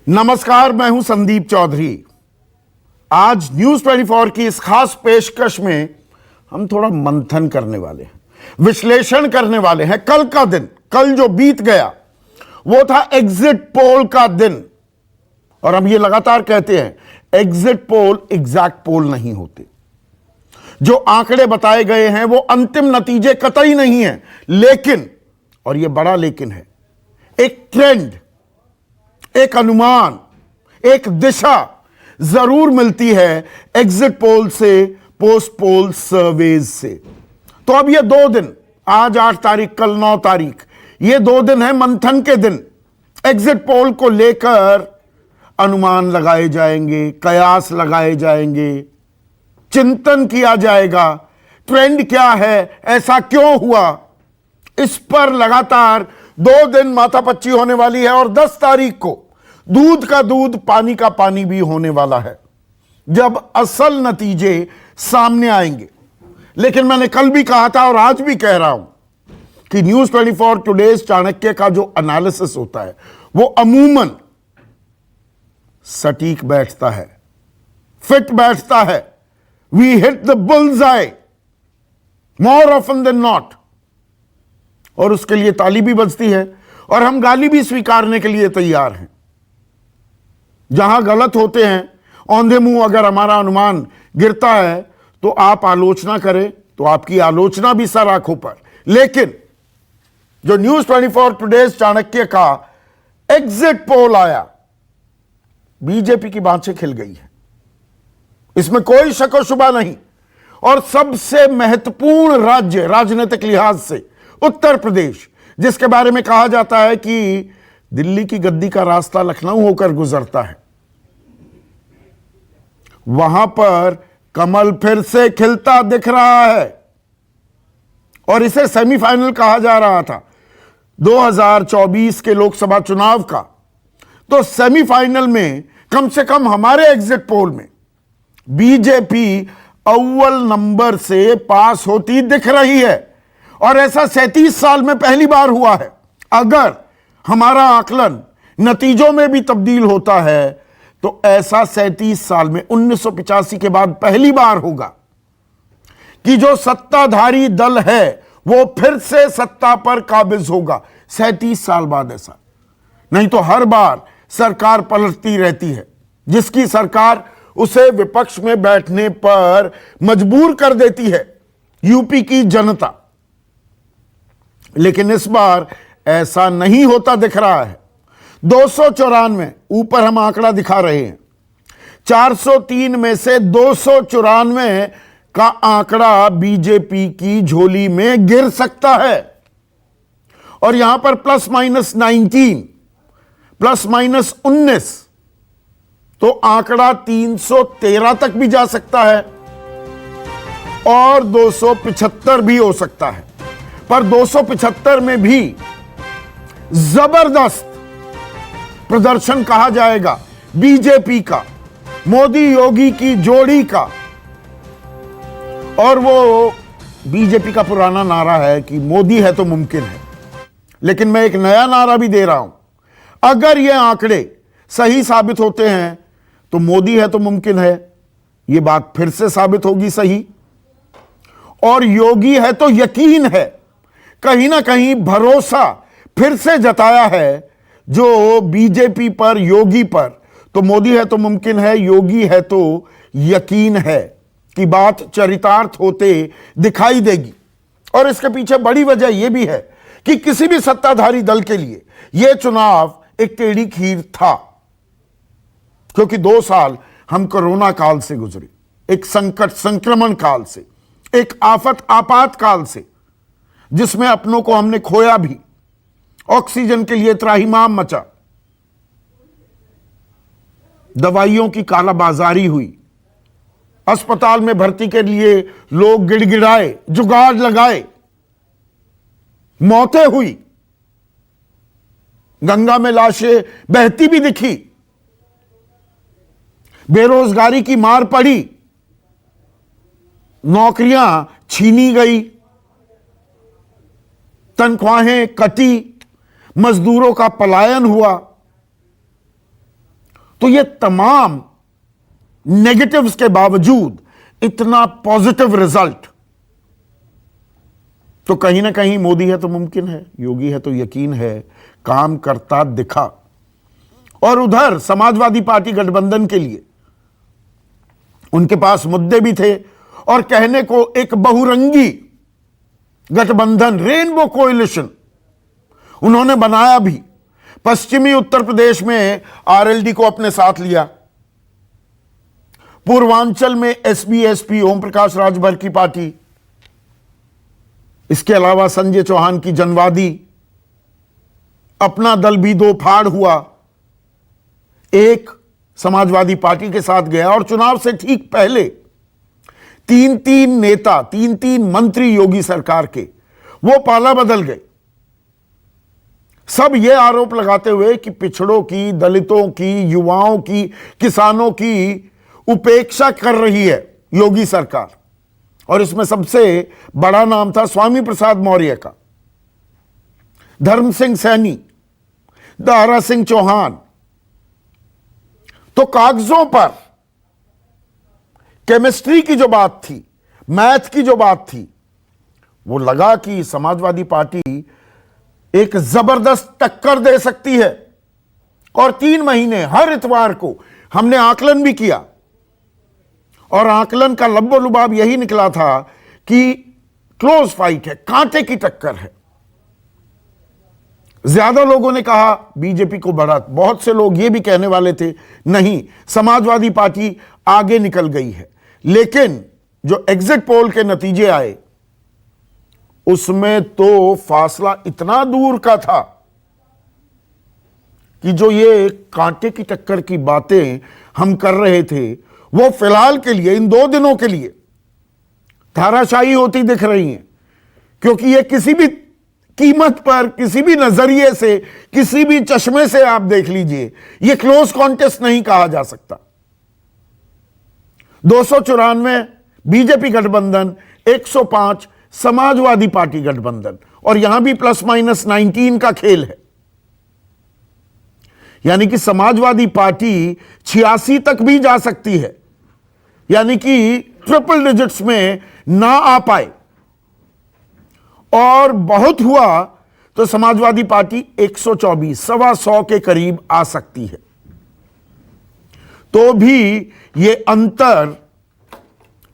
नमस्कार, मैं हूं संदीप चौधरी। आज न्यूज 24 की इस खास पेशकश में हम थोड़ा मंथन करने वाले हैं, विश्लेषण करने वाले हैं। कल का दिन, कल जो बीत गया वो था एग्जिट पोल का दिन। और हम ये लगातार कहते हैं, एग्जिट पोल एग्जैक्ट पोल नहीं होते। जो आंकड़े बताए गए हैं वो अंतिम नतीजे कतई नहीं है, लेकिन, और ये बड़ा लेकिन है, एक ट्रेंड, एक अनुमान, एक दिशा जरूर मिलती है एग्जिट पोल से, पोस्ट पोल सर्वेज से। तो अब ये 2 दिन, आज 8 तारीख, कल 9 तारीख, ये 2 दिन है मंथन के दिन। एग्जिट पोल को लेकर अनुमान लगाए जाएंगे, कयास लगाए जाएंगे, चिंतन किया जाएगा। ट्रेंड क्या है, ऐसा क्यों हुआ, इस पर लगातार 2 दिन माथापच्ची होने वाली है। और 10 तारीख को दूध का दूध, पानी का पानी भी होने वाला है, जब असल नतीजे सामने आएंगे। लेकिन मैंने कल भी कहा था और आज भी कह रहा हूं कि न्यूज 24 टुडेज चाणक्य का जो एनालिसिस होता है वो अमूमन सटीक बैठता है, फिट बैठता है। We hit the bull's eye more often than not, और उसके लिए ताली भी बजती है और हम गाली भी स्वीकारने के लिए तैयार हैं। जहां गलत होते हैं, औंधे मुंह अगर हमारा अनुमान गिरता है तो आप आलोचना करें, तो आपकी आलोचना भी सर आंखों पर। लेकिन जो न्यूज 24 टुडेज चाणक्य का एग्जिट पोल आया, बीजेपी की बाँछें खिल गई है, इसमें कोई शक और शुबा नहीं। और सबसे महत्वपूर्ण राज्य राजनीतिक लिहाज से उत्तर प्रदेश, जिसके बारे में कहा जाता है कि दिल्ली की गद्दी का रास्ता लखनऊ होकर गुजरता है, वहां पर कमल फिर से खिलता दिख रहा है। और इसे सेमीफाइनल कहा जा रहा था 2024 के लोकसभा चुनाव का। तो सेमीफाइनल में कम से कम हमारे एग्जिट पोल में बीजेपी अव्वल नंबर से पास होती दिख रही है। और ऐसा 37 साल में पहली बार हुआ है। अगर हमारा आकलन नतीजों में भी तब्दील होता है तो ऐसा 37 साल में 1985 के बाद पहली बार होगा कि जो सत्ताधारी दल है वो फिर से सत्ता पर काबिज होगा। 37 साल बाद ऐसा, नहीं तो हर बार सरकार पलटती रहती है, जिसकी सरकार उसे विपक्ष में बैठने पर मजबूर कर देती है यूपी की जनता। लेकिन इस बार ऐसा नहीं होता दिख रहा है। 294, ऊपर हम आंकड़ा दिखा रहे हैं, 403 में से 294 का आंकड़ा बीजेपी की झोली में गिर सकता है। और यहां पर ±19, ±19, तो आंकड़ा 313 तक भी जा सकता है और 275 भी हो सकता है। पर 275 में भी जबरदस्त प्रदर्शन कहा जाएगा बीजेपी का, मोदी योगी की जोड़ी का। और वो बीजेपी का पुराना नारा है कि मोदी है तो मुमकिन है। लेकिन मैं एक नया नारा भी दे रहा हूं, अगर ये आंकड़े सही साबित होते हैं तो मोदी है तो मुमकिन है, ये बात फिर से साबित होगी सही। और योगी है तो यकीन है। कहीं ना कहीं भरोसा फिर से जताया है जो बीजेपी पर, योगी पर। तो मोदी है तो मुमकिन है, योगी है तो यकीन है कि बात चरितार्थ होते दिखाई देगी। और इसके पीछे बड़ी वजह यह भी है कि किसी भी सत्ताधारी दल के लिए यह चुनाव एक टेढ़ी खीर था, क्योंकि 2 साल हम कोरोना काल से गुजरे, एक संकट, संक्रमण काल से, एक आफत, आपातकाल से, जिसमें अपनों को हमने खोया भी, ऑक्सीजन के लिए त्राहिमाम मचा, दवाइयों की कालाबाजारी हुई, अस्पताल में भर्ती के लिए लोग गिड़गिड़ाए, जुगाड़ लगाए, मौतें हुई, गंगा में लाशें बहती भी दिखी, बेरोजगारी की मार पड़ी, नौकरियां छीनी गई, तनख्वाहें कटी, मजदूरों का पलायन हुआ। तो ये तमाम नेगेटिव्स के बावजूद इतना पॉजिटिव रिजल्ट, तो कहीं ना कहीं मोदी है तो मुमकिन है, योगी है तो यकीन है, काम करता दिखा। और उधर समाजवादी पार्टी गठबंधन के लिए उनके पास मुद्दे भी थे और कहने को एक बहुरंगी गठबंधन, रेनबो कोएलिशन उन्होंने बनाया भी। पश्चिमी उत्तर प्रदेश में आरएलडी को अपने साथ लिया, पूर्वांचल में एसबीएसपी ओम प्रकाश राजभर की पार्टी, इसके अलावा संजय चौहान की जनवादी, अपना दल भी दो फाड़ हुआ, एक समाजवादी पार्टी के साथ गया। और चुनाव से ठीक पहले तीन तीन नेता, तीन तीन मंत्री योगी सरकार के वो पाला बदल गए, सब ये आरोप लगाते हुए कि पिछड़ों की, दलितों की, युवाओं की, किसानों की उपेक्षा कर रही है योगी सरकार। और इसमें सबसे बड़ा नाम था स्वामी प्रसाद मौर्य का, धर्म सिंह सैनी, दारा सिंह चौहान। तो कागजों पर केमिस्ट्री की जो बात थी, मैथ की जो बात थी, वो लगा कि समाजवादी पार्टी एक जबरदस्त टक्कर दे सकती है। और 3 महीने हर इतवार को हमने आकलन भी किया और आकलन का लब्बो लुबाब यही निकला था कि क्लोज फाइट है, कांटे की टक्कर है। ज्यादा लोगों ने कहा बीजेपी को बढ़त, बहुत से लोग ये भी कहने वाले थे नहीं समाजवादी पार्टी आगे निकल गई है। लेकिन जो एग्जिट पोल के नतीजे आए उसमें तो फासला इतना दूर का था कि जो ये कांटे की टक्कर की बातें हम कर रहे थे वो फिलहाल के लिए, इन 2 दिनों के लिए धाराशाही होती दिख रही हैं। क्योंकि ये किसी भी कीमत पर, किसी भी नजरिए से, किसी भी चश्मे से आप देख लीजिए, ये क्लोज कॉन्टेस्ट नहीं कहा जा सकता। 294 बीजेपी गठबंधन, 105 समाजवादी पार्टी गठबंधन, और यहां भी +-19 का खेल है। यानी कि समाजवादी पार्टी 86 तक भी जा सकती है, यानी कि ट्रिपल डिजिट्स में ना आ पाए, और बहुत हुआ तो समाजवादी पार्टी 124, 125 के करीब आ सकती है। तो भी ये अंतर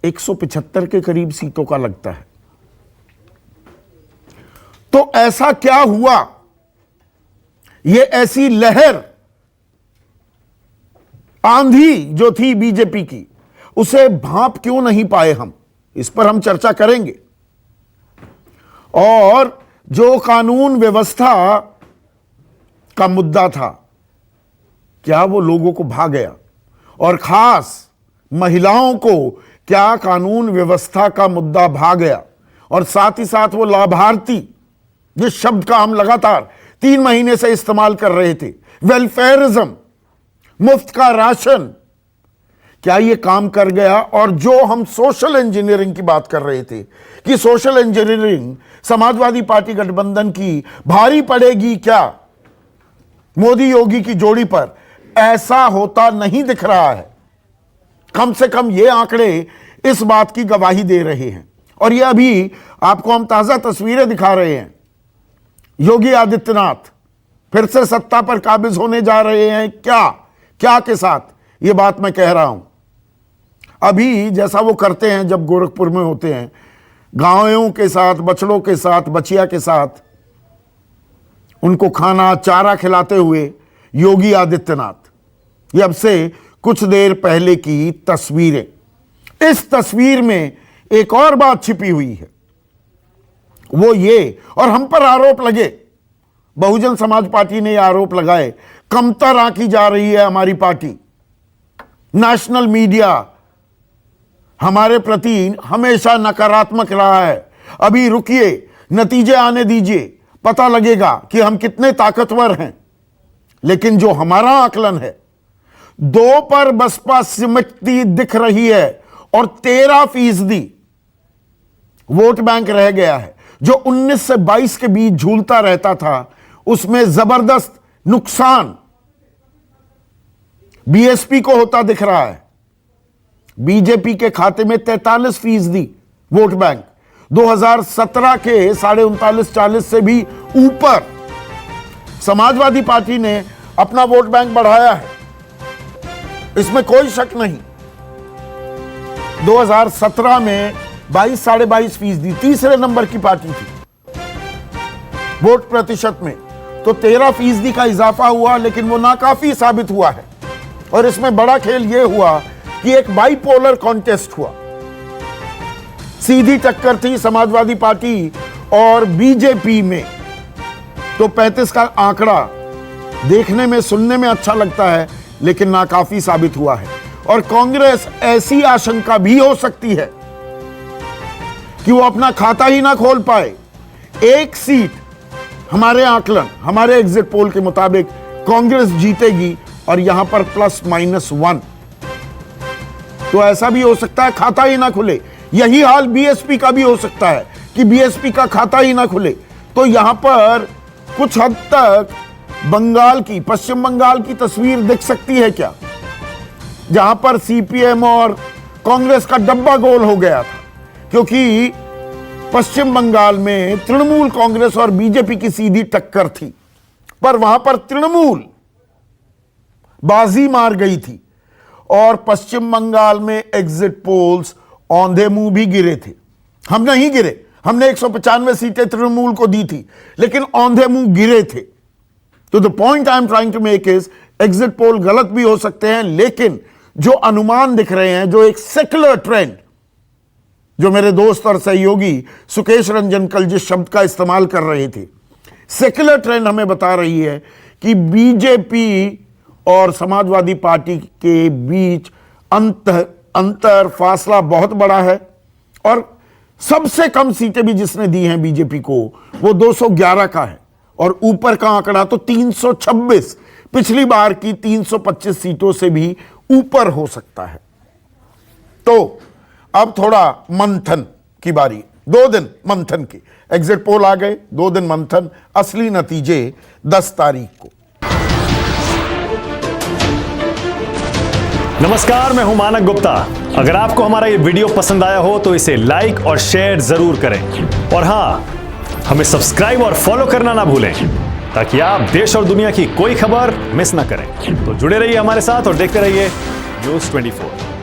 175 के करीब सीटों का लगता है। तो ऐसा क्या हुआ, ये ऐसी लहर, आंधी जो थी बीजेपी की, उसे भांप क्यों नहीं पाए हम, इस पर हम चर्चा करेंगे। और जो कानून व्यवस्था का मुद्दा था, क्या वो लोगों को भा गया, और खास महिलाओं को क्या कानून व्यवस्था का मुद्दा भा गया, और साथ ही साथ वो लाभार्थी, जिस शब्द का हम लगातार 3 महीने से इस्तेमाल कर रहे थे, वेलफेयरिज्म, मुफ्त का राशन, क्या ये काम कर गया। और जो हम सोशल इंजीनियरिंग की बात कर रहे थे कि सोशल इंजीनियरिंग समाजवादी पार्टी गठबंधन की भारी पड़ेगी क्या मोदी योगी की जोड़ी पर, ऐसा होता नहीं दिख रहा है। कम से कम ये आंकड़े इस बात की गवाही दे रहे हैं। और ये अभी आपको हम ताजा तस्वीरें दिखा रहे हैं। योगी आदित्यनाथ फिर से सत्ता पर काबिज होने जा रहे हैं, क्या के साथ, ये बात मैं कह रहा हूं। अभी जैसा वो करते हैं जब गोरखपुर में होते हैं, गायों के साथ, बछड़ों के साथ, बछिया के साथ उनको खाना चारा खिलाते हुए योगी आदित्यनाथ, ये अब से कुछ देर पहले की तस्वीरें। इस तस्वीर में एक और बात छिपी हुई है, वो ये, और हम पर आरोप लगे, बहुजन समाज पार्टी ने आरोप लगाए, कमतर आंकी जा रही है हमारी पार्टी, नेशनल मीडिया हमारे प्रति हमेशा नकारात्मक रहा है। अभी रुकिए, नतीजे आने दीजिए, पता लगेगा कि हम कितने ताकतवर हैं। लेकिन जो हमारा आकलन है, 2 पर बसपा सिमटती दिख रही है और 13% वोट बैंक रह गया है। जो 19 से 22 के बीच झूलता रहता था, उसमें जबरदस्त नुकसान बीएसपी को होता दिख रहा है। बीजेपी के खाते में 43% वोट बैंक 2017 के 39.40 से भी ऊपर। समाजवादी पार्टी ने अपना वोट बैंक बढ़ाया है, इसमें कोई शक नहीं। 2017 में 22-22.5% तीसरे नंबर की पार्टी थी वोट प्रतिशत में, तो 13% का इजाफा हुआ, लेकिन वो नाकाफी साबित हुआ है। और इसमें बड़ा खेल यह हुआ कि एक बाइपोलर कॉन्टेस्ट हुआ, सीधी टक्कर थी समाजवादी पार्टी और बीजेपी में। तो 35 का आंकड़ा देखने में सुनने में अच्छा लगता है, लेकिन नाकाफी साबित हुआ है। और कांग्रेस ऐसी आशंका भी हो सकती है कि वो अपना खाता ही ना खोल पाए। एक सीट हमारे आकलन, हमारे एग्जिट पोल के मुताबिक कांग्रेस जीतेगी और यहां पर +-1। तो ऐसा भी हो सकता है खाता ही ना खुले। यही हाल बीएसपी का भी हो सकता है कि बीएसपी का खाता ही ना खुले। तो यहां पर कुछ हद तक बंगाल की, पश्चिम बंगाल की तस्वीर दिख सकती है क्या, जहां पर सीपीएम और कांग्रेस का डब्बा गोल हो गया था, क्योंकि पश्चिम बंगाल में तृणमूल कांग्रेस और बीजेपी की सीधी टक्कर थी, पर वहां पर तृणमूल बाजी मार गई थी और पश्चिम बंगाल में एग्जिट पोल्स औंधे मुंह भी गिरे थे। हम नहीं गिरे, हमने 195 सीटें तृणमूल को दी थी, लेकिन औंधे मुंह गिरे थे। तो the point I am trying to make is, exit poll गलत भी हो सकते हैं, लेकिन जो अनुमान दिख रहे हैं, जो एक सेकुलर ट्रेंड, जो मेरे दोस्त और सहयोगी सुकेश रंजन कल जिस शब्द का इस्तेमाल कर रहे थे, सेकुलर ट्रेंड हमें बता रही है कि बीजेपी और समाजवादी पार्टी के बीच अंतर फासला बहुत बड़ा है। और सबसे कम सीटें भी जिसने दी हैं बीजेपी को, वो 211 का है, और ऊपर का आंकड़ा तो 326, पिछली बार की 325 सीटों से भी ऊपर हो सकता है। तो अब थोड़ा मंथन की बारी, 2 दिन मंथन की। एग्जिट पोल आ गए, 2 दिन मंथन, असली नतीजे 10 तारीख को। नमस्कार, मैं हूं मानक गुप्ता। अगर आपको हमारा ये वीडियो पसंद आया हो तो इसे लाइक और शेयर जरूर करें, और हां, हमें सब्सक्राइब और फॉलो करना ना भूलें, ताकि आप देश और दुनिया की कोई खबर मिस ना करें। तो जुड़े रहिए हमारे साथ और देखते रहिए News 24।